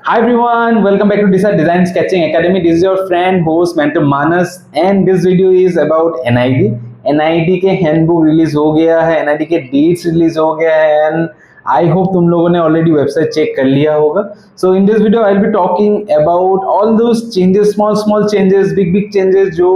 Hi everyone, welcome back to Decide Design Sketching Academy. This is your friend, host, mentor Manas, and this video is about NID. NID के handbook release हो गया है, NID के dates release हो गया है, and I hope तुम लोगों ने ऑलरेडी वेबसाइट चेक कर लिया होगा. So in this video I will be talking about all those changes, small changes, big changes जो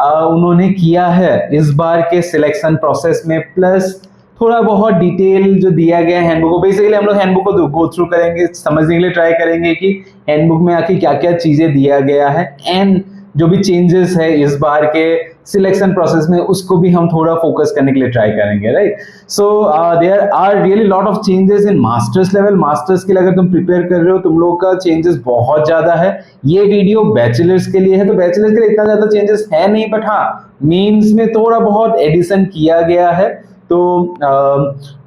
उन्होंने किया है इस बार के सिलेक्शन प्रोसेस में, प्लस थोड़ा बहुत डिटेल जो दिया गया है हैंडबुक को. बेसिकली हम लोग हैंडबुक को गो थ्रू करेंगे, समझने के लिए ट्राई करेंगे कि हैंडबुक में आखिर क्या क्या चीजें दिया गया है, एंड जो भी चेंजेस है इस बार के सिलेक्शन प्रोसेस में उसको भी हम थोड़ा फोकस करने के लिए ट्राई करेंगे, right. So there are really lot of changes in masters level. Masters के लिए अगर तुम प्रिपेयर कर रहे हो, तुम लोग का चेंजेस बहुत ज्यादा है. ये वीडियो बैचलर्स के लिए है, तो बैचलर्स के लिए इतना ज्यादा चेंजेस है नहीं, बट हाँ मेंस में थोड़ा बहुत एडिशन किया गया है, तो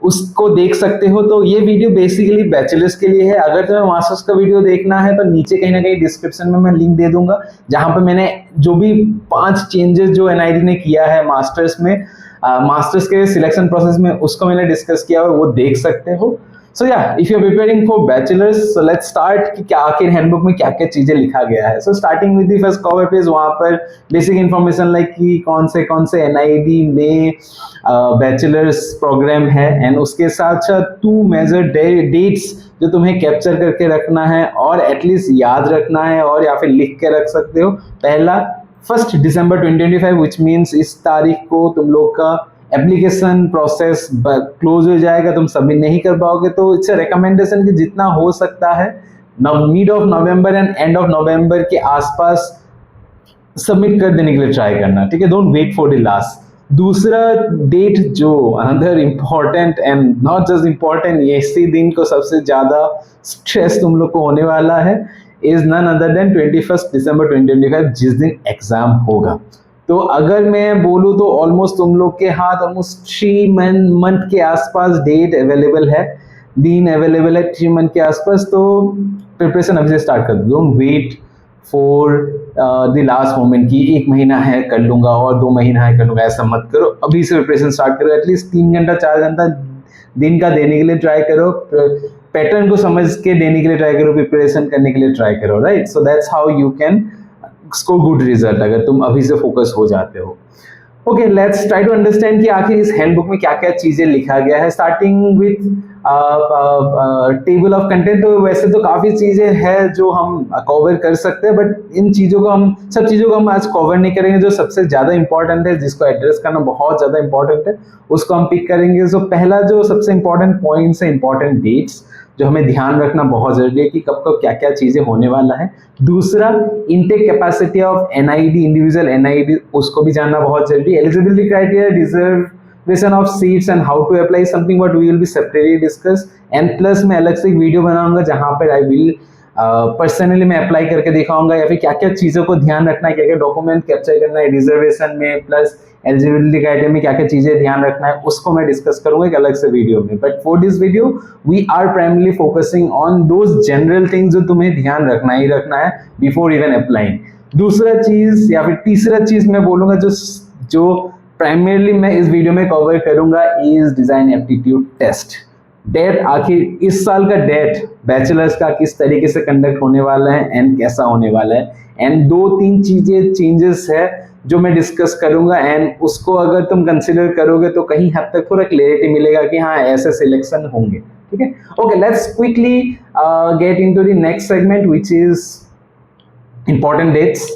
उसको देख सकते हो. तो ये वीडियो बेसिकली बैचलर्स के लिए है. अगर तुम्हें मास्टर्स का वीडियो देखना है तो नीचे कहीं ना कहीं डिस्क्रिप्शन में मैं लिंक दे दूंगा, जहां पे मैंने जो भी 5 चेंजेस जो एनआईडी ने किया है मास्टर्स में, मास्टर्स के सिलेक्शन प्रोसेस में, उसको मैंने डिस्कस किया है, वो देख सकते हो. सो या if you are preparing for bachelors, so let's start कि क्या आखिर हैंडबुक में क्या क्या चीजें लिखा गया है. So starting with the first cover page, वहां पर बेसिक इंफॉर्मेशन लाइक कि कौन से एनआईडी में बैचलर्स प्रोग्राम है, एंड उसके साथ साथ 2 मेजर डेट्स जो तुम्हें कैप्चर करके रखना है और एटलीस्ट याद रखना है, और या फिर लिख के रख सकते हो. पहला 1 दिसंबर 2025, विच मीन्स इस तारीख को तुम लोग का एप्लीकेशन प्रोसेस क्लोज हो जाएगा, तुम सबमिट नहीं कर पाओगे. तो इट्स अ रिकमेंडेशन कि जितना हो सकता है mid of November and end of November के आसपास सबमिट कर देने के लिए ट्राई करना, ठीक है. Don't wait for the last. दूसरा डेट जो another important and not just important, ये इसी दिन को सबसे ज्यादा स्ट्रेस तुम लोग को होने वाला है, इज नन अदर देन 21 दिसंबर 2025, जिस दिन एग्जाम होगा. तो अगर मैं बोलूँ तो ऑलमोस्ट तुम लोग के हाथ ऑलमोस्ट 3 मंथ के आसपास डेट अवेलेबल है, दिन अवेलेबल है 3 मंथ के आसपास. तो प्रिपरेशन अभी से स्टार्ट कर दो. Don't wait for the last moment की 1 महीना है कर लूंगा और 2 महीना है कर लूंगा, ऐसा मत करो. अभी से प्रिपरेशन स्टार्ट करो. एटलीस्ट 3 घंटा 4 घंटा दिन का देने के लिए ट्राई करो, पैटर्न को समझ के देने के लिए ट्राई करो, प्रिपरेशन करने के लिए ट्राई करो, right. So that's how you can score good result अगर तुम अभी से फोकस हो जाते हो. Okay, let's try to understand कि आखिर इस हैंडबुक में क्या क्या चीजें लिखा गया है. Starting with table of content. तो वैसे तो काफी चीजें हैं जो हम कवर कर सकते हैं, बट इन चीजों को हम सब चीजों को हम आज कवर नहीं करेंगे. जो सबसे ज्यादा इंपॉर्टेंट है, जिसको एड्रेस करना बहुत ज्यादा इंपॉर्टेंट है, उसको हम पिक करेंगे. सो पहला जो सबसे इंपॉर्टेंट पॉइंट्स है, इंपॉर्टेंट डेट्स जो हमें ध्यान रखना बहुत जरूरी है कि कब कब क्या क्या चीजें होने वाला है. दूसरा, intake capacity of NID, individual NID, उसको भी जानना बहुत जरूरी है. Eligibility criteria, reservation of seats and how to apply, something what we will be separately discuss. And plus मैं अलग से एक वीडियो बनाऊंगा जहां पर आई विल पर्सनली मैं अप्लाई करके दिखाऊंगा, या फिर क्या क्या चीजों को ध्यान रखना है, क्या क्या डॉक्यूमेंट कैप्चर करना है रिजर्वेशन में, प्लस एलिजिबिलिटी क्राइटेरिया में क्या क्या चीजें ध्यान रखना है, उसको मैं डिस्कस करूंगा एक अलग से वीडियो में. But for this video we are primarily focusing on those general things जो तुम्हें ध्यान रखना ही रखना है बिफोर इवन अप्लाइंग. दूसरा चीज या फिर तीसरा चीज मैं बोलूंगा जो प्राइमरली मैं इस वीडियो में कवर करूंगा, is design aptitude test. Date, आखिर इस साल का डेट बैचलर्स का किस तरीके से कंडक्ट होने वाला है एंड कैसा होने वाला है, एंड 2-3 चीजें चेंजेस है जो मैं डिस्कस करूंगा, एंड उसको अगर तुम कंसिडर करोगे तो कहीं हद तक थोड़ा क्लैरिटी मिलेगा कि हाँ ऐसे सिलेक्शन होंगे, ठीक है. Okay, let's quickly get into the next segment which is important dates,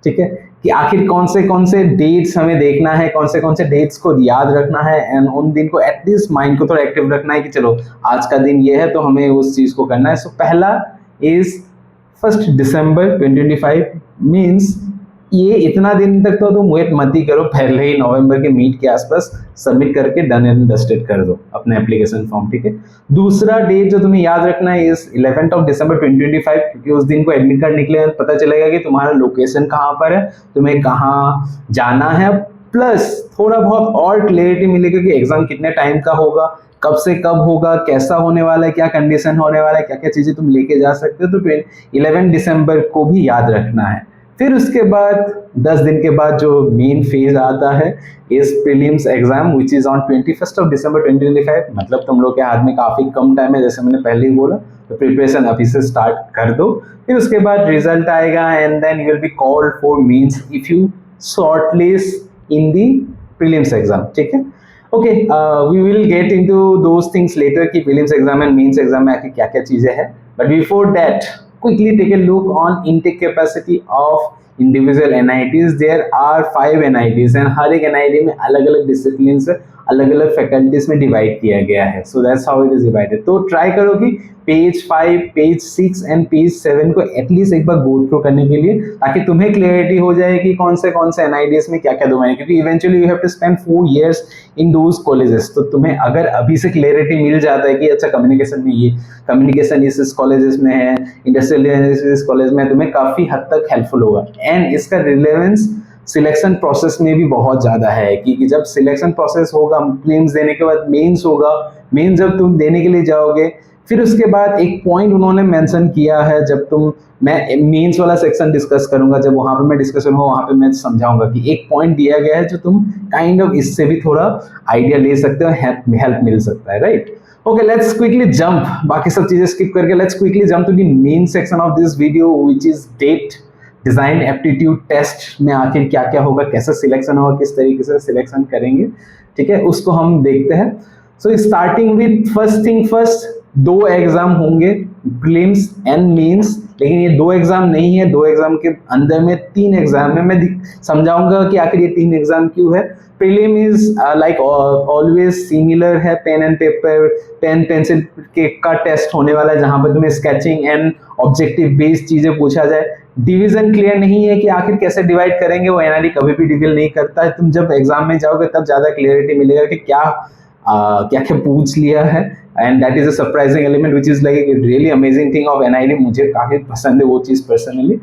ठीक है. कि आखिर कौन से डेट्स हमें देखना है, कौन से डेट्स को याद रखना है, एंड उन दिन को एटलीस्ट माइंड को थोड़ा एक्टिव रखना है कि चलो आज का दिन ये है तो हमें उस चीज को करना है. सो पहला इज 1 दिसंबर 2025, मीन्स ये इतना दिन तक तो तुम वेट मत ही करो, पहले ही नवंबर के मीट के आसपास सबमिट करके डन एंड डस्टेड कर दो अपने एप्लीकेशन फॉर्म, ठीक है. दूसरा डेट जो तुम्हें याद रखना है इज 11 दिसंबर 2025, क्योंकि उस दिन को एडमिट कार्ड निकले पता चलेगा कि तुम्हारा लोकेशन कहाँ पर है, तुम्हें कहाँ जाना है, प्लस थोड़ा बहुत और क्लियरिटी मिलेगी कि एग्जाम कितने टाइम का होगा, कब से कब होगा, कैसा होने वाला है, क्या कंडीशन होने वाला है, क्या क्या चीजें तुम लेके जा सकते हो. तो 11 दिसंबर को भी याद रखना है. फिर उसके बाद 10 दिन के बाद जो मेन फेज आता है इस prelims exam which is on 21 दिसंबर 2025। मतलब तुम लोग के हाथ में काफ़ी कम टाइम है, जैसे मैंने पहले ही बोला, तो प्रिपरेशन अभी से स्टार्ट कर दो। फिर उसके बाद रिजल्ट आएगा and then you will be called for mains if you shortlist in the prelims exam, ठीक है। Okay, we will get into those things later कि prelims exam and mains exam में आके क्या क्या चीज़ें हैं, but before that quickly take a look on intake capacity of individual NITs. There are 5 NITs and हर एक NIT में अलग अलग डिसिप्लिन से अलग अलग फैकल्टीज में डिवाइड किया गया है। सो that's how it is divided. तो ट्राई करो कि पेज 5, पेज 6 एंड पेज 7 को एटलीस्ट एक बार गो थ्रू करने के लिए, ताकि तुम्हें क्लियरिटी हो जाए कि कौन से NITs में क्या क्या दोगे, क्योंकि eventually you have to spend 4 years in those colleges. तो तुम्हें अगर अभी से क्लियरिटी मिल जाता है कि अच्छा कम्युनिकेशन में ये कम्युनिकेशन इस कॉलेजेस में है, इंडस्ट्रियल इस कॉलेज में, तुम्हें काफी हद तक हेल्पफुल होगा। एंड इसका रिलेवेंस सिलेक्शन प्रोसेस में भी बहुत ज़्यादा है कि जब सिलेक्शन प्रोसेस होगा, प्रीलिम्स देने के बाद मेंस होगा, मेंस जब तुम देने के लिए जाओगे, फिर उसके बाद एक पॉइंट उन्होंने मेंशन किया है, जब तुम, मैं मेंस वाला सेक्शन डिस्कस करूंगा, जब वहाँ पे मैं डिस्कस करूंगा वहाँ पे मैं समझाऊंगा कि एक पॉइंट दिया गया है जो तुम काइंड ऑफ इससे भी थोड़ा आइडिया ले सकते हो, हेल्प मिल सकता है, right. Okay, let's quickly jump, बाकी सब चीजें स्किप करके let's quickly jump to the main section of this video which is date design aptitude test में आखिर क्या क्या होगा, कैसे सिलेक्शन होगा, किस तरीके से सिलेक्शन करेंगे, ठीक है, उसको हम देखते हैं। So starting with first thing first, 2 exam होंगे, प्रीलिम्स एंड मेंस, लेकिन ये 2 एग्जाम नहीं है, 2 एग्जाम के अंदर में 3 एग्जाम है। मैं समझाऊंगा कि आखिर ये 3 एग्जाम क्यों है। Prelim is like always similar है, pen and paper, pen pencil के का टेस्ट होने वाला है, जहां पर तुम्हें स्केचिंग एंड ऑब्जेक्टिव बेस्ड चीजें पूछा जाए। डिवीजन क्लियर नहीं है कि आखिर कैसे डिवाइड करेंगे, वो एनआईटी कभी भी डिवीजन नहीं करता है। तुम जब एग्जाम में जाओगे तब ज्यादा क्लियरिटी मिलेगा कि क्या क्या क्या पूछ लिया है, and that is a surprising element which is like really amazing thing of NIT. मुझे काफी पसंद है वो चीज पर्सनली।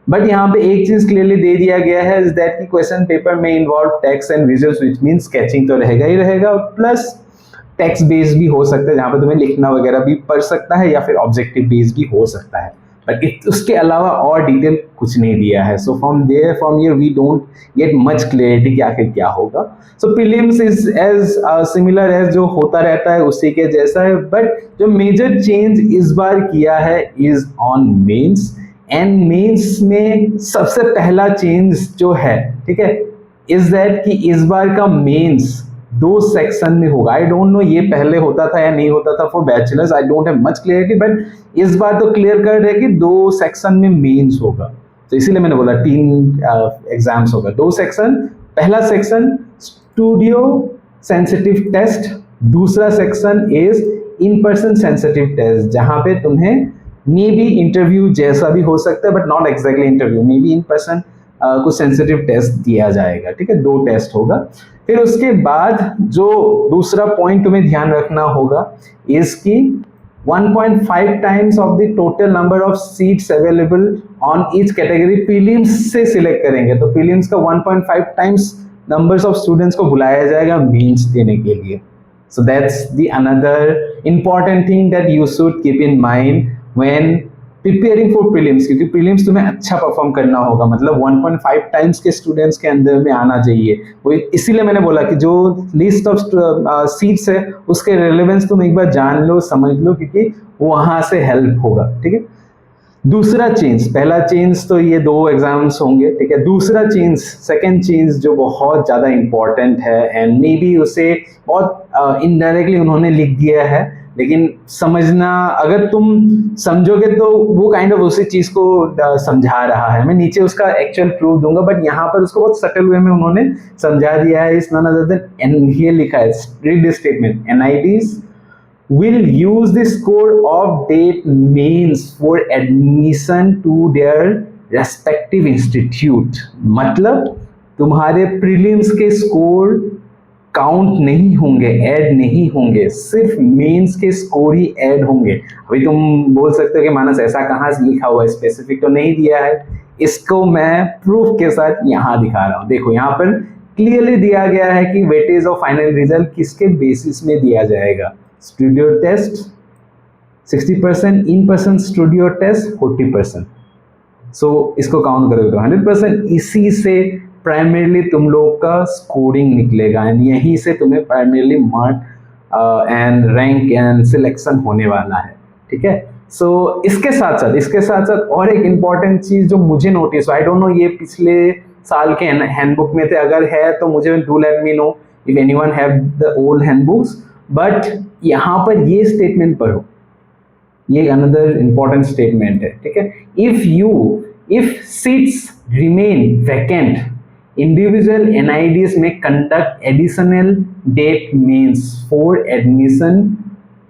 बट यहाँ पे एक चीज क्लियरली दे दिया गया है, इज दैट की क्वेश्चन पेपर में involve text and visuals, which mean sketching तो रहेगा ही रहेगा, प्लस टेक्स्ट बेस्ड भी हो सकता है, जहाँ पे तुम्हें लिखना वगैरह भी पड़ सकता है, या फिर ऑब्जेक्टिव बेस्ड भी हो सकता है, बट उसके अलावा और डिटेल कुछ नहीं दिया है। So from here we don't get much clarity कि आखिर क्या होगा। So prelims is as similar as जो होता रहता है उसी के जैसा है, बट जो मेजर चेंज इस बार किया है is on mains. And mains में सबसे पहला चेंज जो है, ठीक है, इज दैट कि इस बार का मेंस 2 सेक्शन में होगा। आई डोंट नो ये पहले होता था या नहीं होता था for bachelors, I don't have much clarity, but इस बार तो क्लियर कर है कि 2 सेक्शन में मेंस होगा। तो इसीलिए मैंने बोला 3 एग्जाम्स होगा, 2 सेक्शन। पहला सेक्शन स्टूडियो सेंसिटिव टेस्ट, दूसरा section is in person sensitive test, जहां पे तुम्हें मे बी इंटरव्यू जैसा भी हो सकता है, but not exactly interview, may be in person कुछ सेंसिटिव टेस्ट दिया जाएगा, ठीक है, 2 टेस्ट होगा। फिर उसके बाद जो दूसरा पॉइंट तुम्हें ध्यान रखना होगा इसकी 1.5 times of the total number of seats available on each category prelims से सिलेक्ट करेंगे। तो प्रीलिम्स का 1.5 टाइम्स नंबर्स ऑफ स्टूडेंट्स को बुलाया जाएगा मेंस देने के लिए। So that's the another important thing that you should keep in mind when preparing for prelims, क्योंकि प्रीलिम्स तुम्हें अच्छा परफॉर्म करना होगा, मतलब 1.5 टाइम्स के स्टूडेंट्स के अंदर में आना चाहिए। वो इसीलिए मैंने बोला कि जो लिस्ट ऑफ सीट्स है उसके रिलेवेंस तुम एक बार जान लो, समझ लो, क्योंकि वहां से हेल्प होगा, ठीक है। दूसरा चेंज, पहला चेंज तो ये 2 एग्जाम्स होंगे, ठीक है। दूसरा चेंज, सेकेंड चेंज जो बहुत ज्यादा इंपॉर्टेंट है, एंड मे बी उसे बहुत इनडायरेक्टली उन्होंने लिख दिया है, लेकिन समझना, अगर तुम समझोगे तो वो काइंड ऑफ उसी चीज को समझा रहा है। मैं नीचे उसका एक्चुअल प्रूफ दूंगा, बट यहाँ पर उसको बहुत सटल वे में उन्होंने समझा दिया है। इस नन अदर देन, ये लिखा है, read this statement, NITs will use the score of date means for admission to their respective institute। मतलब तुम्हारे प्रीलिम्स के स्कोर काउंट नहीं होंगे, ऐड नहीं होंगे, सिर्फ मेंस के स्कोर ही ऐड होंगे। अभी तुम बोल सकते हो कि मानस ऐसा कहाँ लिखा हुआ है, स्पेसिफिक तो नहीं दिया है। इसको मैं प्रूफ के साथ यहाँ दिखा रहा हूँ। देखो यहाँ पर क्लियरली दिया गया है कि वेटेज ऑफ फाइनल रिजल्ट किसके बेसिस में दिया जाएगा। Studio test 60%, in person studio test 40%। So इसको काउंट करोगे तो 100%, इसी से प्राइमरीली तुम लोग का स्कोरिंग निकलेगा एंड यहीं से तुम्हें primarily mark and rank and selection होने वाला है, ठीक है। सो इसके साथ साथ और एक इम्पॉर्टेंट चीज जो मुझे नोटिस, आई डोंट नो ये पिछले साल के हैंडबुक में थे, अगर है तो मुझे do let me know if anyone have the old handbooks, but यहाँ पर ये स्टेटमेंट पढ़ो, ये अनदर इंपॉर्टेंट स्टेटमेंट है, ठीक है। If seats remain vacant, individual NIDs may conduct additional date means for admission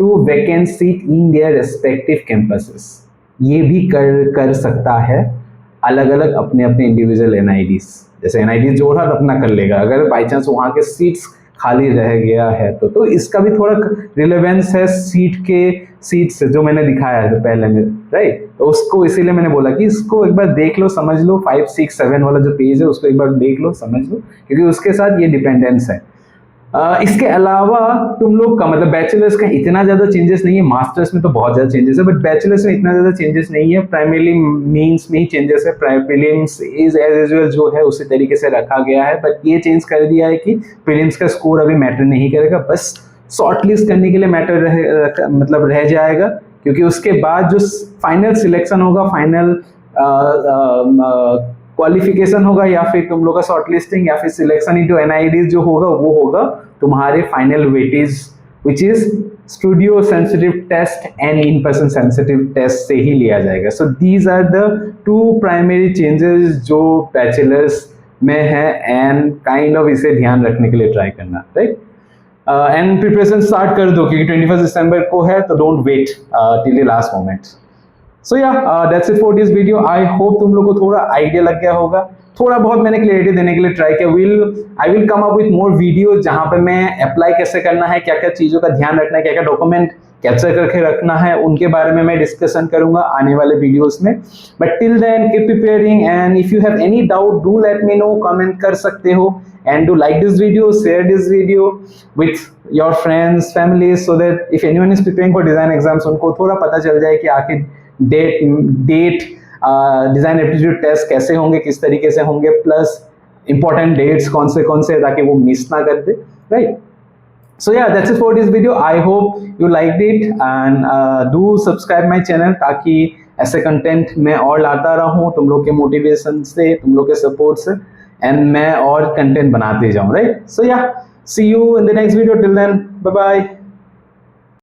to vacant seat in their respective campuses। ये भी कर सकता है अलग अलग अपने इंडिविजुअल NIDs, जैसे NID जोड़ा तो अपना कर लेगा, अगर बाई चांस वहाँ के सीट्स खाली रह गया है तो इसका भी थोड़ा रिलेवेंस है सीट से जो मैंने दिखाया है पहले में, राइट। तो उसको इसीलिए मैंने बोला कि इसको एक बार देख लो, समझ लो, 5, 6, 7 वाला जो पेज है उसको एक बार देख लो, समझ लो, क्योंकि उसके साथ ये डिपेंडेंस है। इसके अलावा तुम लोग का मतलब बैचलर्स का इतना ज़्यादा चेंजेस नहीं है, मास्टर्स में तो बहुत ज़्यादा चेंजेस है, बट बैचलर्स में इतना ज़्यादा चेंजेस नहीं है, प्राइमरीली मेंस में ही चेंजेस है, प्रीलिम्स इज एज यूजुअल जो है उसी तरीके से रखा गया है, बट ये चेंज कर दिया है कि प्रीलिम्स का स्कोर अभी मैटर नहीं करेगा, बस शॉर्टलिस्ट करने के लिए मैटर मतलब रह जाएगा, क्योंकि उसके बाद जो फाइनल सिलेक्शन होगा, फाइनल क्वालिफिकेशन होगा, या फिर तुम लोग का शॉर्टलिस्टिंग या फिर सिलेक्शन इनटू NIDs जो होगा वो होगा तुम्हारे final weightage which is studio sensitive test and in person sensitive test से ही लिया जाएगा। So these are the 2 primary changes जो बैचलर्स में है एंड काइंड ऑफ इसे ध्यान रखने के लिए ट्राई करना, राइट। एंड प्रिपरेशन स्टार्ट कर दो क्योंकि 21 दिसंबर को है, तो don't wait till the last moment. So yeah that's it for this video. I hope तुम लोग को थोड़ा आइडिया लग गया होगा, थोड़ा बहुत मैंने क्लियरिटी देने के लिए ट्राई किया। I will come up with more video जहां पे मैं अप्लाई कैसे करना है, क्या क्या चीजों का ध्यान रखना है, क्या क्या डॉक्यूमेंट कैप्चर करके रखना है, उनके बारे में मैं डिस्कशन करूंगा आने वाले वीडियोस में। But till then keep preparing and if you have any doubt do let me know, comment कर सकते हो, and do like this video, share this video with your friends, families, so that if anyone is preparing for design exams उनको थोड़ा पता चल जाए कि आखिर डेट डिजाइन एप्टीट्यूड टेस्ट कैसे होंगे, किस तरीके से होंगे, प्लस इंपॉर्टेंट डेट्स कौन से ताकि वो मिस ना कर दे, right. So yeah that's it for this video. I hope you liked it and do subscribe my channel ताकि ऐसे कंटेंट मैं और लाता रहूं तुम लोग के मोटिवेशन से, तुम लोग के सपोर्ट से, एंड मैं और कंटेंट बनाते जाऊं, right. So yeah see you in the next video, till then bye bye.